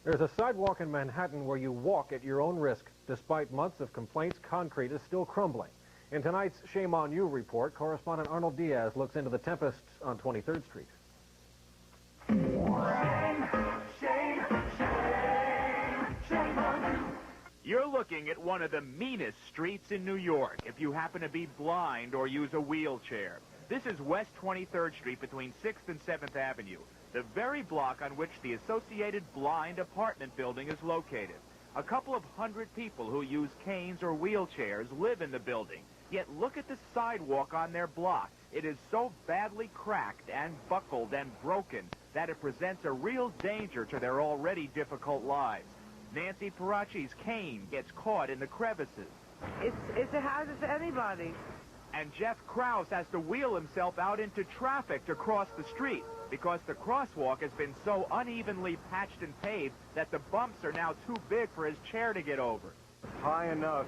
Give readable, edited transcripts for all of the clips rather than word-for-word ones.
There's a sidewalk in Manhattan where you walk at your own risk. Despite months of complaints, concrete is still crumbling. In tonight's Shame on You report, correspondent Arnold Diaz looks into the tempests on 23rd Street. Shame on you. You're looking at one of the meanest streets in New York if you happen to be blind or use a wheelchair. This is West 23rd Street between 6th and 7th Avenue, the very block on which the Associated Blind apartment building is located. A couple of hundred people who use canes or wheelchairs live in the building. Yet look at the sidewalk on their block. It is so badly cracked and buckled and broken that it presents a real danger to their already difficult lives. Nancy Parachi's cane gets caught in the crevices. It's a hazard for anybody. And Jeff Krause has to wheel himself out into traffic to cross the street because the crosswalk has been so unevenly patched and paved that the bumps are now too big for his chair to get over. High enough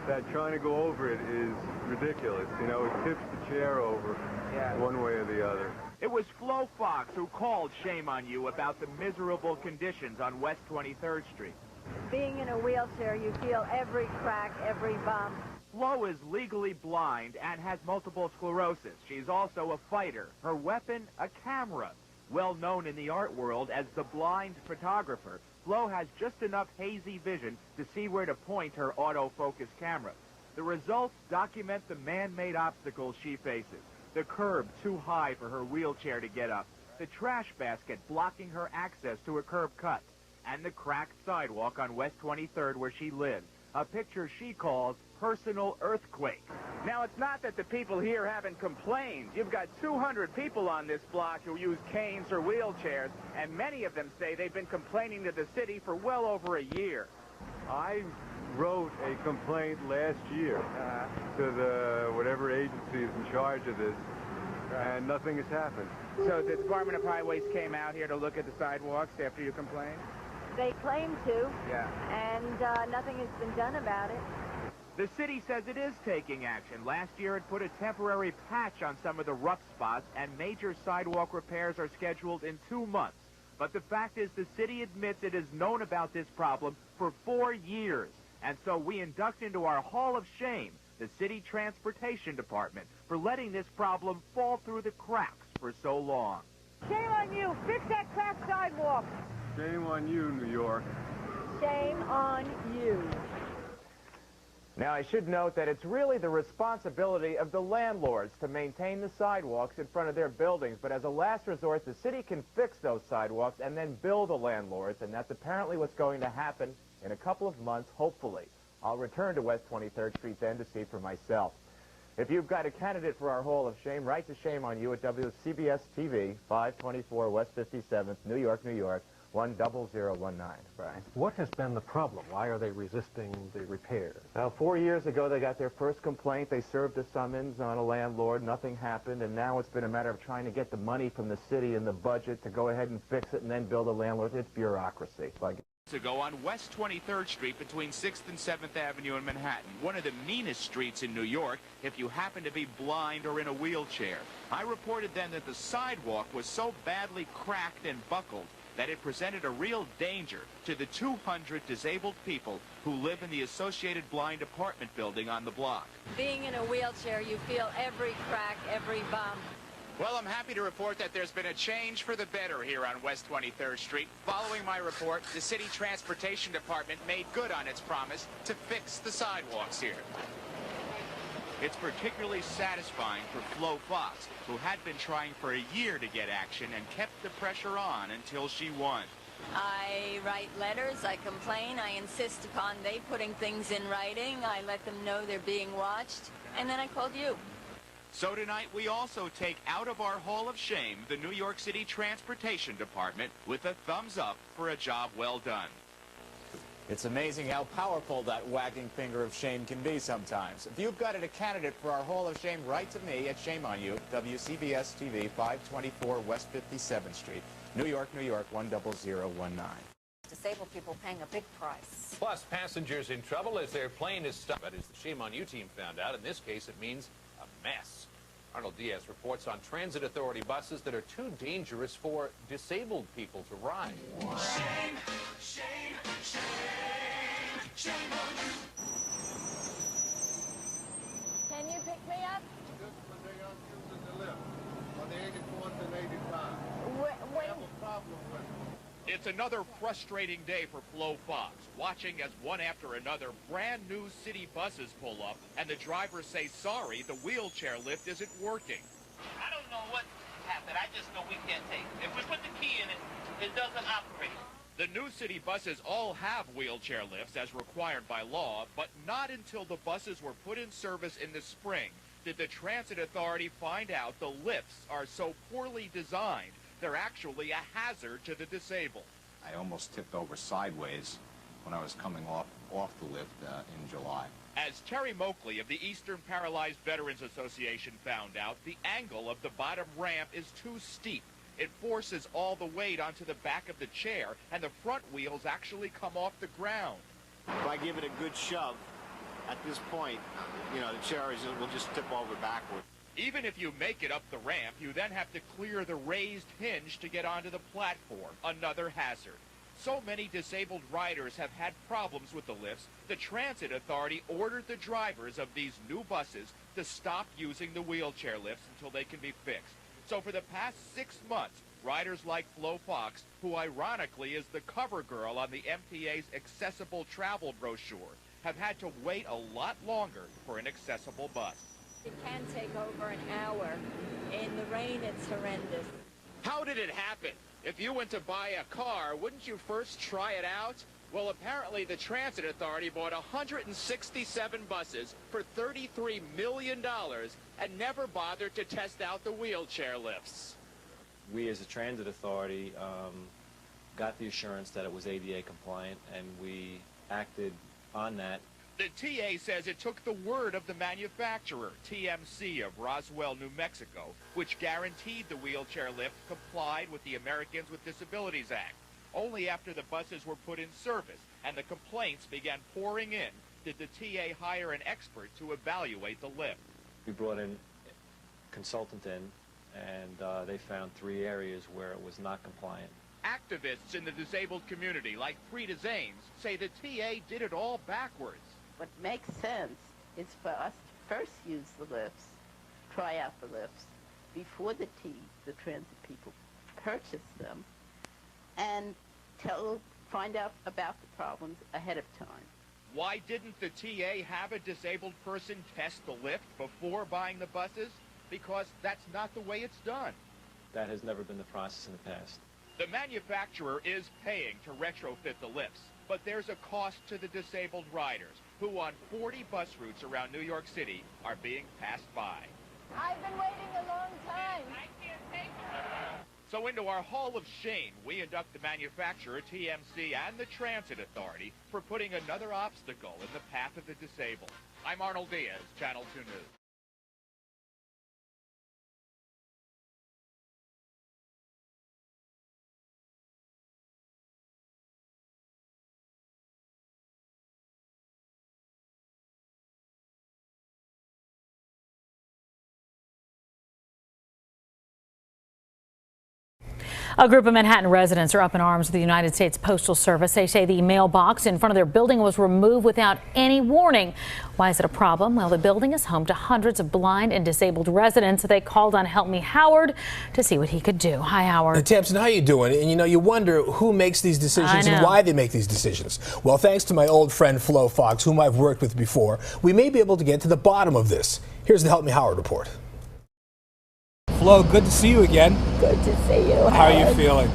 that trying to go over it is ridiculous. You know, it tips the chair over one way or the other. It was Flo Fox who called Shame on You about the miserable conditions on West 23rd Street. Being in a wheelchair, you feel every crack, every bump. Flo is legally blind and has multiple sclerosis. She's also a fighter. Her weapon, a camera. Well known in the art world as the blind photographer, Flo has just enough hazy vision to see where to point her autofocus camera. The results document the man-made obstacles she faces. The curb too high for her wheelchair to get up, the trash basket blocking her access to a curb cut, and the cracked sidewalk on West 23rd where she lives, a picture she calls personal earthquake. Now, it's not that the people here haven't complained. You've got 200 people on this block who use canes or wheelchairs, and many of them say they've been complaining to the city for well over a year. I wrote a complaint last year to the whatever agency is in charge of this, and nothing has happened. So the Department of Highways came out here to look at the sidewalks after you complained? They claim to, Yeah. and nothing has been done about it. The city says it is taking action. Last year it put a temporary patch on some of the rough spots, and major sidewalk repairs are scheduled in 2 months. But the fact is the city admits it has known about this problem for 4 years. And so we induct into our Hall of Shame the City Transportation Department for letting this problem fall through the cracks for so long. Shame on you. Fix that cracked sidewalk. Shame on you, New York. Shame on you. Now, I should note that it's really the responsibility of the landlords to maintain the sidewalks in front of their buildings. But as a last resort, the city can fix those sidewalks and then bill the landlords. And that's apparently what's going to happen in a couple of months, hopefully. I'll return to West 23rd Street then to see for myself. If you've got a candidate for our Hall of Shame, write to Shame on You at WCBS TV, 524 West 57th, New York, New York, 10019. Brian. What has been the problem? Why are they resisting the repairs? Now, 4 years ago, they got their first complaint. They served a summons on a landlord. Nothing happened, and now it's been a matter of trying to get the money from the city in the budget to go ahead and fix it and then bill the landlord. It's bureaucracy. To go on West 23rd Street between 6th and 7th Avenue in Manhattan, one of the meanest streets in New York if you happen to be blind or in a wheelchair. I reported then that the sidewalk was so badly cracked and buckled that it presented a real danger to the 200 disabled people who live in the Associated Blind apartment building on the block. Being in a wheelchair, you feel every crack, every bump. Well, I'm happy to report that there's been a change for the better here on West 23rd Street. Following my report, the City Transportation Department made good on its promise to fix the sidewalks here. It's particularly satisfying for Flo Fox, who had been trying for a year to get action and kept the pressure on until she won. I write letters, I complain, I insist upon they putting things in writing, I let them know they're being watched, and then I called you. So tonight we also take out of our Hall of Shame the New York City Transportation Department with a thumbs up for a job well done. It's amazing how powerful that wagging finger of shame can be sometimes. If you've got a candidate for our Hall of Shame, write to me at Shame on You, WCBS TV, 524 West 57th Street, New York, New York, 10019. Disabled people paying a big price. Plus, passengers in trouble as their plane is stopped. But as the Shame on You team found out, in this case, it means a mess. Arnold Diaz reports on transit authority buses that are too dangerous for disabled people to ride. Shame. Shame, shame, shame on you. Can you pick me up? Just when they aren't using the lift on the 84th and 85. When? Have a problem with it. It's another frustrating day for Flo Fox, watching as one after another brand new city buses pull up and the drivers say sorry, the wheelchair lift isn't working. I don't know what happened. I just know we can't take it. If we put the key in it, it doesn't operate. The new city buses all have wheelchair lifts as required by law, but not until the buses were put in service in the spring did the Transit Authority find out the lifts are so poorly designed they're actually a hazard to the disabled. I almost tipped over sideways when I was coming off the lift in July. As Terry Moakley of the Eastern Paralyzed Veterans Association found out, the angle of the bottom ramp is too steep. It forces all the weight onto the back of the chair, and the front wheels actually come off the ground. If I give it a good shove, at this point, you know, the chair will just tip over backward. Even if you make it up the ramp, you then have to clear the raised hinge to get onto the platform, another hazard. So many disabled riders have had problems with the lifts, the Transit Authority ordered the drivers of these new buses to stop using the wheelchair lifts until they can be fixed. So for the past 6 months, riders like Flo Fox, who ironically is the cover girl on the MTA's accessible travel brochure, have had to wait a lot longer for an accessible bus. It can take over an hour. In the rain, it's horrendous. How did it happen? If you went to buy a car, wouldn't you first try it out? Well, apparently the Transit Authority bought 167 buses for $33 million and never bothered to test out the wheelchair lifts. We as a Transit Authority got the assurance that it was ADA compliant, and we acted on that. The TA says it took the word of the manufacturer, TMC of Roswell, New Mexico, which guaranteed the wheelchair lift complied with the Americans with Disabilities Act. Only after the buses were put in service and the complaints began pouring in did the TA hire an expert to evaluate the lift. We brought in a consultant in, and they found 3 areas where it was not compliant. Activists in the disabled community, like Frida Zanes, say the TA did it all backwards. What makes sense is for us to first use the lifts, try out the lifts, before the transit people purchase them, and find out about the problems ahead of time. Why didn't the TA have a disabled person test the lift before buying the buses? Because that's not the way it's done. That has never been the process in the past. The manufacturer is paying to retrofit the lifts, but there's a cost to the disabled riders, who on 40 bus routes around New York City are being passed by. I've been waiting a long time. I can't take it. So into our Hall of Shame, we induct the manufacturer, TMC, and the Transit Authority for putting another obstacle in the path of the disabled. I'm Arnold Diaz, Channel 2 News. A group of Manhattan residents are up in arms with the United States Postal Service. They say the mailbox in front of their building was removed without any warning. Why is it a problem? Well, the building is home to hundreds of blind and disabled residents. They called on Help Me Howard to see what he could do. Hi, Howard. Tamsin, how you doing? And you wonder who makes these decisions and why they make these decisions. Well, thanks to my old friend Flo Fox, whom I've worked with before, we may be able to get to the bottom of this. Here's the Help Me Howard report. Flo, good to see you again. Good to see you. How are you feeling?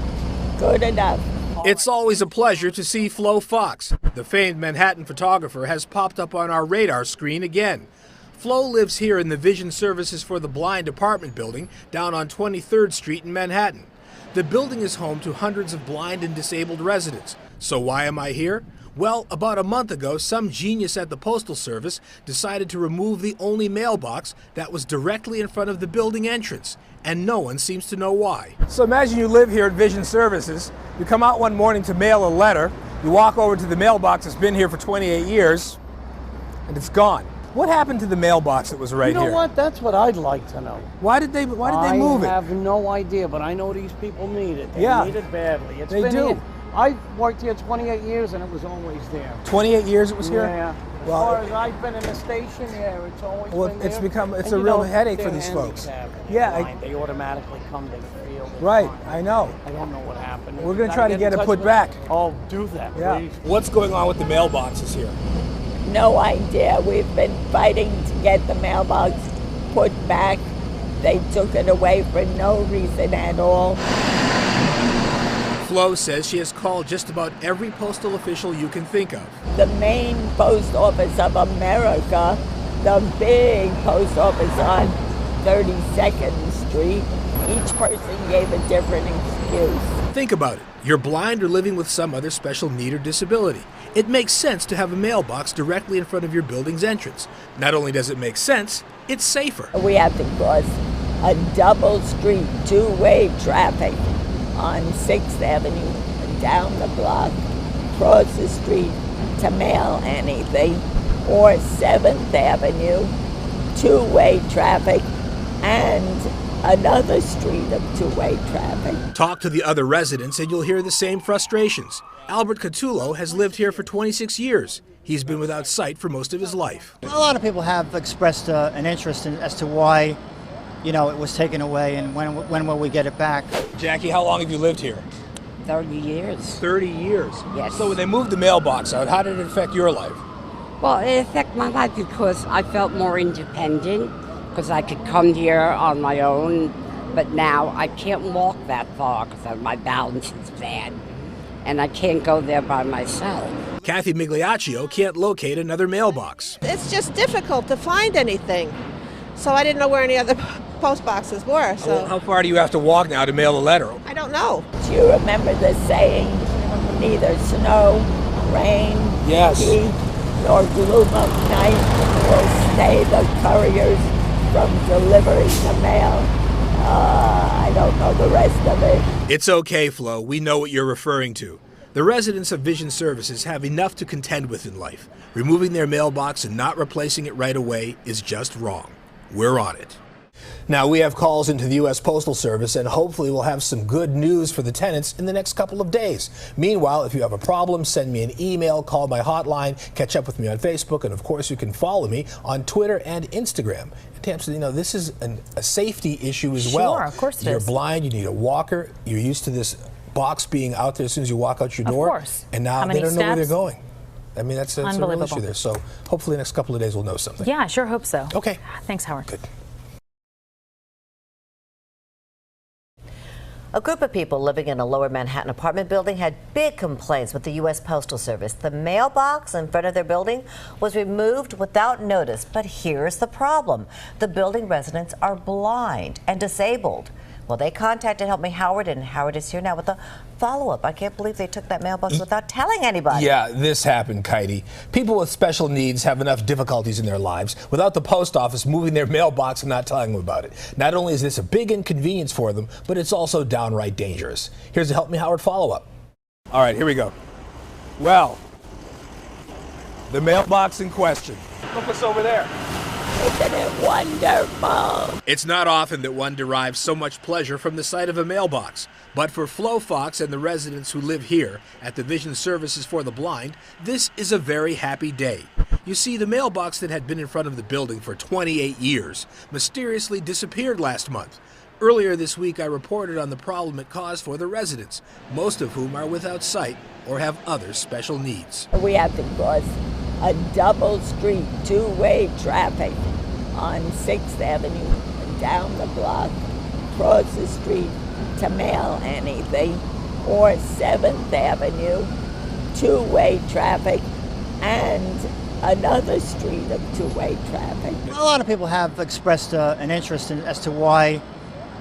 Good enough. It's always a pleasure to see Flo Fox. The famed Manhattan photographer has popped up on our radar screen again. Flo lives here in the Vision Services for the Blind apartment building down on 23rd Street in Manhattan. The building is home to hundreds of blind and disabled residents. So why am I here? Well, about a month ago, some genius at the Postal Service decided to remove the only mailbox that was directly in front of the building entrance, and no one seems to know why. So imagine you live here at Vision Services, you come out one morning to mail a letter, you walk over to the mailbox that's been here for 28 years, and it's gone. What happened to the mailbox that was right here? You know what? That's what I'd like to know. Why did they move it? I have no idea, but I know these people need it. They need it badly. They do. I worked here 28 years and it was always there. 28 years it was here? Yeah. As Well, far as I've been in the station, yeah, it's always well, been it's there. become, it's And, a you real know, headache for they're these folks. handicapped. Yeah. They automatically come, they feel. they're Right, fine. I know. I don't know what happened. We're going to Gotta try to in get it touch put with- back. Oh, do that, Yeah. please. What's going on with the mailboxes here? No idea. We've been fighting to get the mailbox put back. They took it away for no reason at all. Flo says she has called just about every postal official you can think of. The main post office of America, the big post office on 32nd Street, each person gave a different excuse. Think about it. You're blind or living with some other special need or disability. It makes sense to have a mailbox directly in front of your building's entrance. Not only does it make sense, it's safer. We have to cross a double street, two-way traffic on 6th Avenue, down the block, cross the street to mail anything, or 7th Avenue, two-way traffic, and another street of two-way traffic. Talk to the other residents and you'll hear the same frustrations. Albert Catullo has lived here for 26 years. He's been without sight for most of his life. A lot of people have expressed an interest as to why, you know, it was taken away and when will we get it back. Jackie, how long have you lived here? 30 years. 30 years? Yes. So when they moved the mailbox out, how did it affect your life? Well, it affected my life because I felt more independent, because I could come here on my own, but now I can't walk that far because my balance is bad, and I can't go there by myself. Kathy Migliaccio can't locate another mailbox. It's just difficult to find anything, so I didn't know where any other post boxes were. So How far do you have to walk now to mail a letter? I don't know. Do you remember the saying, neither snow, rain, Yes. heat, nor gloom of night will stay the couriers from delivering the mail? I don't know the rest of it. It's okay, Flo. We know what you're referring to. The residents of Vision Services have enough to contend with in life. Removing their mailbox and not replacing it right away is just wrong. We're on it. Now, we have calls into the U.S. Postal Service, and hopefully we'll have some good news for the tenants in the next couple of days. Meanwhile, if you have a problem, send me an email, call my hotline, catch up with me on Facebook, and of course you can follow me on Twitter and Instagram. And Tamsin, you know, this is a safety issue as well. Sure, of course it You're is. blind, you need a walker, you're used to this box being out there as soon as you walk out your door. Of course. And now How they many don't know where they're steps? going. I mean, that's a real Unbelievable. issue there. So hopefully the next couple of days we'll know something. Yeah, I sure hope so. Okay. Thanks, Howard. Good. A group of people living in a lower Manhattan apartment building had big complaints with the U.S. Postal Service. The mailbox in front of their building was removed without notice. But here's the problem. The building residents are blind and disabled. Well, they contacted Help Me Howard, and Howard is here now with a follow-up. I can't believe they took that mailbox without telling anybody. Yeah, this happened, Katie. People with special needs have enough difficulties in their lives without the post office moving their mailbox and not telling them about it. Not only is this a big inconvenience for them, but it's also downright dangerous. Here's a Help Me Howard follow-up. All right, here we go. Well, the mailbox in question. Look what's over there. Isn't it wonderful? It's not often that one derives so much pleasure from the sight of a mailbox. But for Flo Fox and the residents who live here at the Vision Services for the Blind, this is a very happy day. You see, the mailbox that had been in front of the building for 28 years mysteriously disappeared last month. Earlier this week, I reported on the problem it caused for the residents, most of whom are without sight or have other special needs. We have to cross a double street, two-way traffic on 6th Avenue, down the block, cross the street to mail anything, or 7th Avenue, two-way traffic, and another street of two-way traffic. A lot of people have expressed an interest as to why,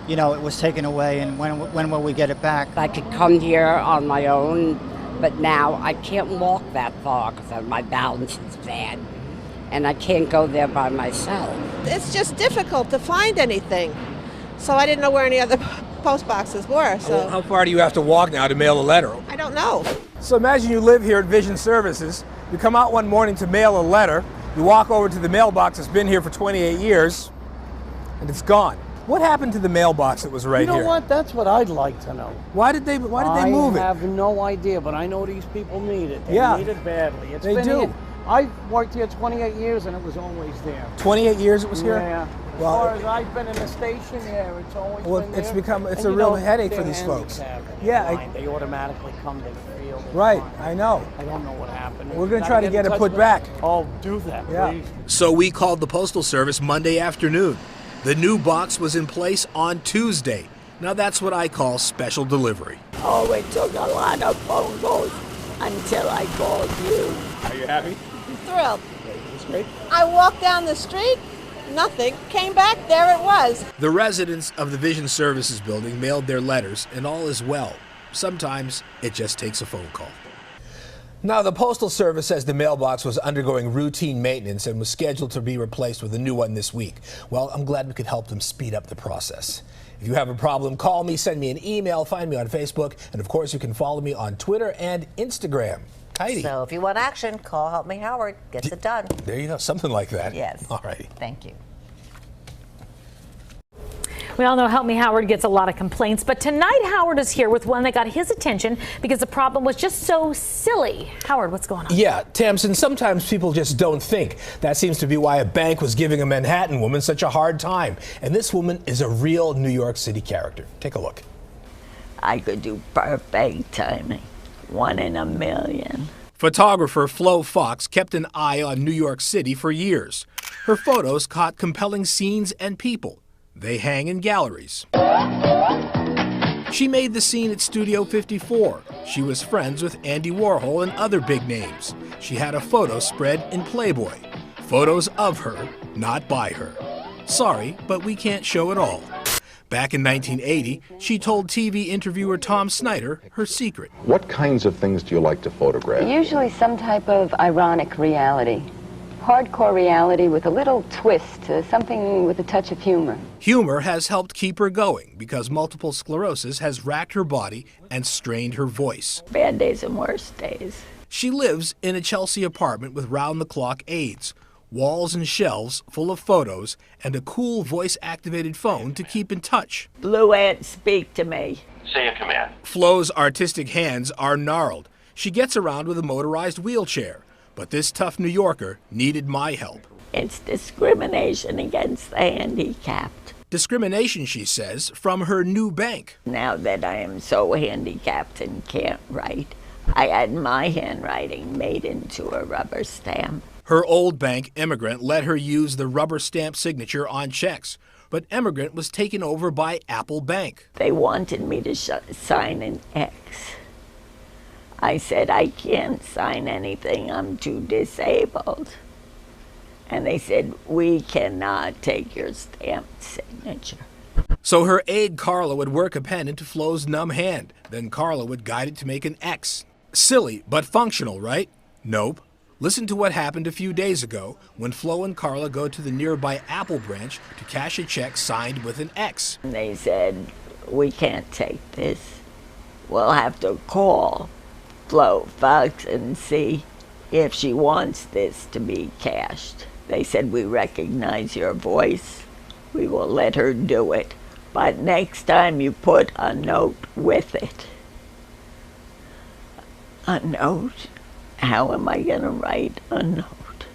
you know, it was taken away and when will we get it back. I could come here on my own, but now I can't walk that far because my balance is bad, and I can't go there by myself. It's just difficult to find anything, so I didn't know where any other post boxes were. So How far do you have to walk now to mail a letter? I don't know. So imagine you live here at Vision Services. You come out one morning to mail a letter. You walk over to the mailbox that's been here for 28 years, and it's gone. What happened to the mailbox that was right here? You know what? That's what I'd like to know. Why did they move it? I have no idea, but I know these people need it. They need it badly. It's they been do. Here. I've worked here 28 years and it was always there. 28 years it was here? Yeah. As far as I've been in the station, yeah, it's always been there. It's become, it's and a real headache for these folks. Yeah. They automatically come to the field. Right, I know. I don't know what happened. We're going to try to get it put back. Oh, do that, please. So we called the Postal Service Monday afternoon. The new box was in place on Tuesday. Now that's what I call special delivery. Oh, it took a lot of phone calls until I called you. Are you happy? Thrilled. That's great. I walked down the street, nothing. Came back, there it was. The residents of the Vision Services building mailed their letters, and all is well. Sometimes it just takes a phone call. Now, the Postal Service says the mailbox was undergoing routine maintenance and was scheduled to be replaced with a new one this week. Well, I'm glad we could help them speed up the process. If you have a problem, call me, send me an email, find me on Facebook, and of course you can follow me on Twitter and Instagram. Heidi. So if you want action, call Help Me Howard. Gets it done. There you go, something like that. Yes. All righty. Thank you. We all know Help Me Howard gets a lot of complaints, but tonight Howard is here with one that got his attention because the problem was just so silly. Howard, what's going on? Yeah, Tamsin, sometimes people just don't think. That seems to be why a bank was giving a Manhattan woman such a hard time. And this woman is a real New York City character. Take a look. I could do perfect timing. 1 in a million. Photographer Flo Fox kept an eye on New York City for years. Her photos caught compelling scenes and people. They hang in galleries. She made the scene at Studio 54. She was friends with Andy Warhol and other big names. She had a photo spread in Playboy. Photos of her, not by her. Sorry, but we can't show it all. Back in 1980, she told TV interviewer Tom Snyder her secret. What kinds of things do you like to photograph? Usually some type of ironic reality. Hardcore reality with a little twist, something with a touch of humor. Humor has helped keep her going because multiple sclerosis has racked her body and strained her voice. Bad days and worse days. She lives in a Chelsea apartment with round-the-clock aides, walls and shelves full of photos, and a cool voice-activated phone to keep in touch. Blue Ant, speak to me. Say a command. Flo's artistic hands are gnarled. She gets around with a motorized wheelchair. But this tough New Yorker needed my help. It's discrimination against the handicapped. Discrimination, she says, from her new bank. Now that I am so handicapped and can't write, I had my handwriting made into a rubber stamp. Her old bank, Immigrant, let her use the rubber stamp signature on checks. But Immigrant was taken over by Apple Bank. They wanted me to sign an X. I said, I can't sign anything, I'm too disabled. And they said, we cannot take your stamped signature. So her aide Carla would work a pen into Flo's numb hand. Then Carla would guide it to make an X. Silly, but functional, right? Nope. Listen to what happened a few days ago when Flo and Carla go to the nearby Apple branch to cash a check signed with an X. And they said, we can't take this. We'll have to call Flo Fox and see if she wants this to be cashed. They said, we recognize your voice. We will let her do it. But next time you put a note with it. A note? How am I going to write a note?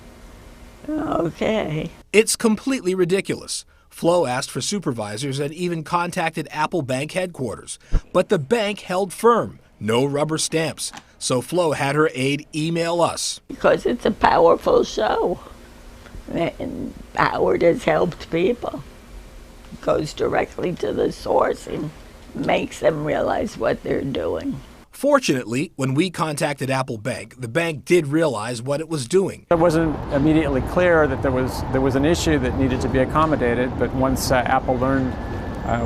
Okay. It's completely ridiculous. Flo asked for supervisors and even contacted Apple Bank headquarters. But the bank held firm. No rubber stamps. So Flo had her aide email us. Because it's a powerful show. And Howard has helped people. Goes directly to the source and makes them realize what they're doing. Fortunately, when we contacted Apple Bank, the bank did realize what it was doing. It wasn't immediately clear that there was an issue that needed to be accommodated, but once Apple learned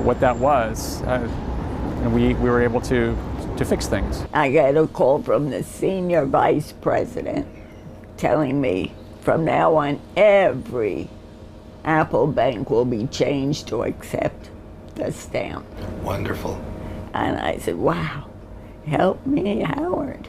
what that was, and we were able to fix things. I got a call from the senior vice president telling me from now on every Apple Bank will be changed to accept the stamp. Wonderful. And I said, wow, help me, Howard.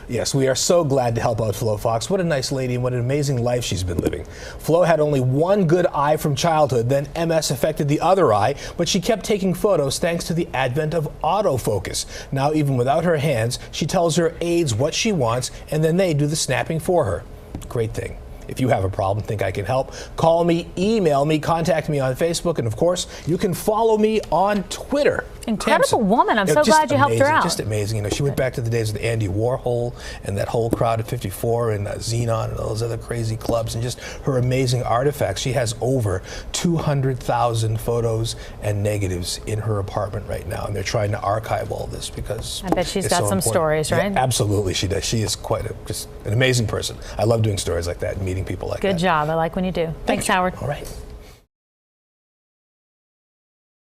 Yes, we are so glad to help out Flo Fox. What a nice lady and what an amazing life she's been living. Flo had only one good eye from childhood, then MS affected the other eye, but she kept taking photos thanks to the advent of autofocus. Now, even without her hands, she tells her aides what she wants, and then they do the snapping for her. Great thing. If you have a problem, think I can help, call me, email me, contact me on Facebook, and of course, you can follow me on Twitter. Incredible woman. I'm so glad you helped her out. Just amazing. You know, she went back to the days with Andy Warhol and that whole crowd at 54 and Xenon and all those other crazy clubs, and just her amazing artifacts. She has over 200,000 photos and negatives in her apartment right now, and they're trying to archive all this because I bet she's got some stories, right? Yeah, absolutely, she does. She is just an amazing person. I love doing stories like that and meeting people like that. Good job. I like when you do. Thanks, Howard. All right.